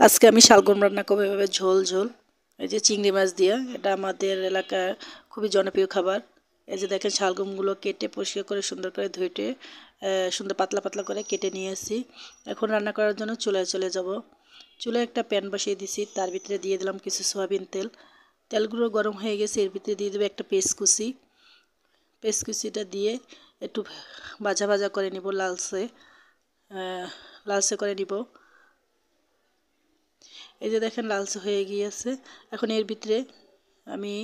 আজকে আমি শালগম রান্না করবো এভাবে ঝোল ঝোল। এই যে চিংড়ি মাছ দিয়ে, এটা আমাদের এলাকার খুবই জনপ্রিয় খাবার। এই যে দেখেন শালগমগুলো কেটে পরিষ্কার করে সুন্দর করে ধুইটে সুন্দর পাতলা পাতলা করে কেটে নিয়ে আসি। এখন রান্না করার জন্য চুলায় চলে যাব। চুলায় একটা প্যান বসিয়ে দিছি, তার ভিতরে দিয়ে দিলাম কিছু সয়াবিন তেল। তেলগুলো গরম হয়ে গেছে, এর ভিতরে দিয়ে দেবো একটা পেস্ট কুচি। পেস্ট কুচিটা দিয়ে একটু ভাজা ভাজা করে নিব, লালচে করে নিব। এই যে দেখেন লালচে হয়ে গিয়েছে। এখন এর ভিতরে আমি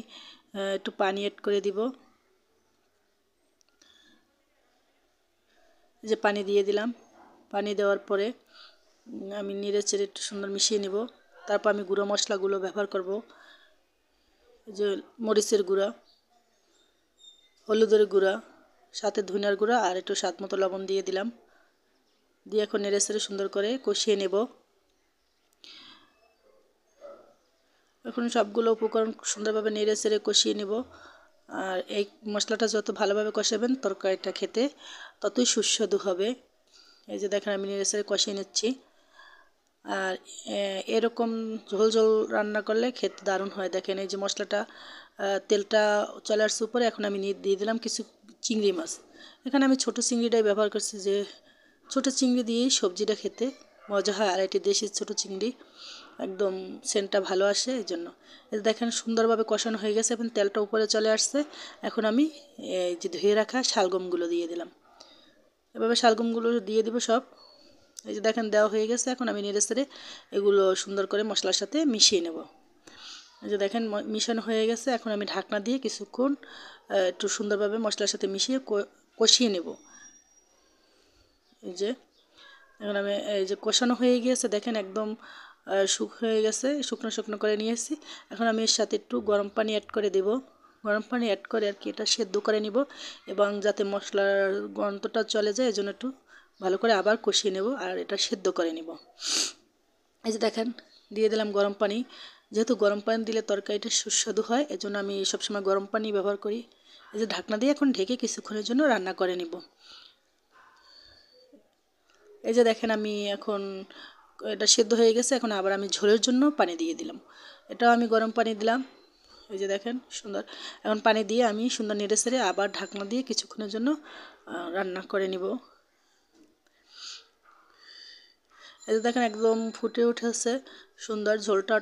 একটু পানি অ্যাড করে দিব। যে পানি দিয়ে দিলাম। পানি দেওয়ার পরে আমি নেড়ে চেড়ে একটু সুন্দর মিশিয়ে নিব। তারপর আমি গুঁড়ো মশলাগুলো ব্যবহার করব। যে মরিচের গুঁড়া, হলুদের গুঁড়া, সাথে ধনিয়ার গুঁড়া আর একটু স্বাদ মতো লবণ দিয়ে দিলাম। দিয়ে এখন নেড়ে চেড়ে সুন্দর করে কষিয়ে নেব। এখন সবগুলো উপকরণ সুন্দরভাবে নেড়ে চেড়ে কষিয়ে নেব। আর এই মশলাটা যত ভালোভাবে কষাবেন তরকারিটা খেতে ততই সুস্বাদু হবে। এই যে দেখেন আমি নেড়ে চেড়ে কষিয়ে নিচ্ছি। আর এরকম ঝোল ঝোল রান্না করলে খেতে দারুণ হয়। দেখেন এই যে মশলাটা তেলটা চলে আসছে উপরে। এখন আমি দিয়ে দিলাম কিছু চিংড়ি মাছ। এখানে আমি ছোটো চিংড়িটাই ব্যবহার করছি, যে ছোটো চিংড়ি দিয়েই সবজিটা খেতে মজা হয়। আর এটি দেশি ছোটো চিংড়ি, একদম সেন্টটা ভালো আসে এই জন্য। এই দেখেন সুন্দরভাবে কষানো হয়ে গেছে এবং তেলটা উপরে চলে আসছে। এখন আমি এই যে ধুয়ে রাখা শালগমগুলো দিয়ে দিলাম। এভাবে শালগমগুলো দিয়ে দিব সব। এই যে দেখেন দেওয়া হয়ে গেছে। এখন আমি নেড়ে চেড়ে এগুলো সুন্দর করে মশলার সাথে মিশিয়ে নেব। এই যে দেখেন মিশানো হয়ে গেছে। এখন আমি ঢাকনা দিয়ে কিছুক্ষণ একটু সুন্দরভাবে মশলার সাথে মিশিয়ে কষিয়ে নেব। এই যে এখন আমি এই যে কষানো হয়ে গিয়েছে, দেখেন একদম হয়ে গেছে, শুকনো শুকনো করে নিয়েছি। এখন আমি এর সাথে একটু গরম পানি অ্যাড করে দেব। গরম পানি অ্যাড করে আর কি এটা সেদ্ধ করে নিব, এবং যাতে মশলার গন্ধটা চলে যায় এজন্য একটু ভালো করে আবার কষিয়ে নেব আর এটা সেদ্ধ করে নিব। এই যে দেখেন দিয়ে দিলাম গরম পানি। যেহেতু গরম পানি দিলে তরকারিটা সুস্বাদু হয়, এজন্য আমি সবসময় গরম পানি ব্যবহার করি। এই যে ঢাকনা দিয়ে এখন ঢেকে কিছুক্ষণের জন্য রান্না করে নিব। এই যে দেখেন আমি এখন এটা সেদ্ধ হয়ে গেছে। এখন আবার আমি ঝোলের জন্য পানি দিয়ে দিলাম। এটাও আমি গরম পানি দিলাম। এই যে দেখেন সুন্দর। এখন পানি দিয়ে আমি সুন্দর নেড়ে চেড়ে আবার ঢাকনা দিয়ে কিছুক্ষণের জন্য রান্না করে নিব। এই যে দেখেন একদম ফুটে উঠেছে, সুন্দর ঝোলটা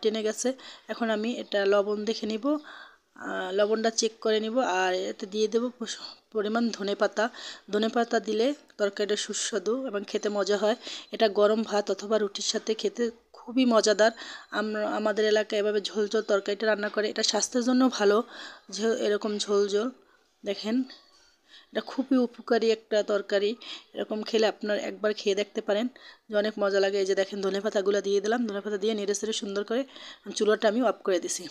টেনে গেছে। এখন আমি এটা লবণ দেখে নিব, লবণটা চেক করে নিব। আর এতে দিয়ে দেব পরিমাণ ধনেপাতা দিলে তরকারিটা সুস্বাদু এবং খেতে মজা হয়। এটা গরম ভাত অথবা রুটির সাথে খেতে খুবই মজাদার। আমাদের এলাকায় এভাবে ঝোল ঝোল তরকারিটা রান্না করে। এটা স্বাস্থ্যের জন্য ভালো, এরকম ঝোল ঝোল। দেখেন এটা খুবই উপকারী একটা তরকারি। এরকম খেলে আপনার একবার খেয়ে দেখতে পারেন, যে অনেক মজা লাগে। এই যে দেখেন ধনেপাতাগুলো দিয়ে দিলাম। ধনেপাতা দিয়ে নেড়ে চেড়ে সুন্দর করে চুলাটা আমি অফ করে দিছি।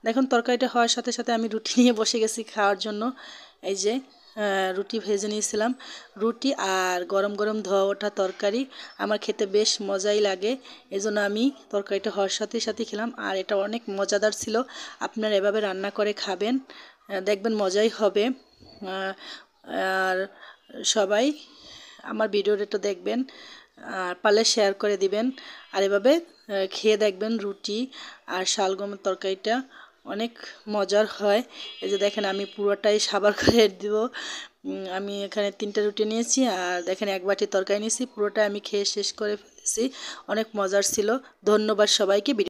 দেখুন তরকারিটা হওয়ার সাথে সাথে আমি রুটি নিয়ে বসে গেছি খাওয়ার জন্য। এই যে রুটি ভেজে নিয়েছিলাম। রুটি আর গরম গরম ধোয়া ওঠা তরকারি আমার খেতে বেশ মজাই লাগে, এজন্য আমি তরকারিটা হওয়ার সাথে সাথে খেলাম। আর এটা অনেক মজাদার ছিল। আপনারা এভাবে রান্না করে খাবেন, দেখবেন মজাই হবে। আর সবাই আমার ভিডিওটা দেখবেন, আর পারলে শেয়ার করে দিবেন। আর এভাবে খেয়ে দেখবেন রুটি আর শালগমের তরকারিটা অনেক মজার হয়। এই যে দেখেন আমি পুরোটাই সাবার করে দিব। আমি এখানে 3টা রুটি নিয়েছি, আর দেখেন 1 বাটি তরকারি নিয়েছি। পুরোটা আমি খেয়ে শেষ করে ফেলেছি। অনেক মজার ছিল। ধন্যবাদ সবাইকে।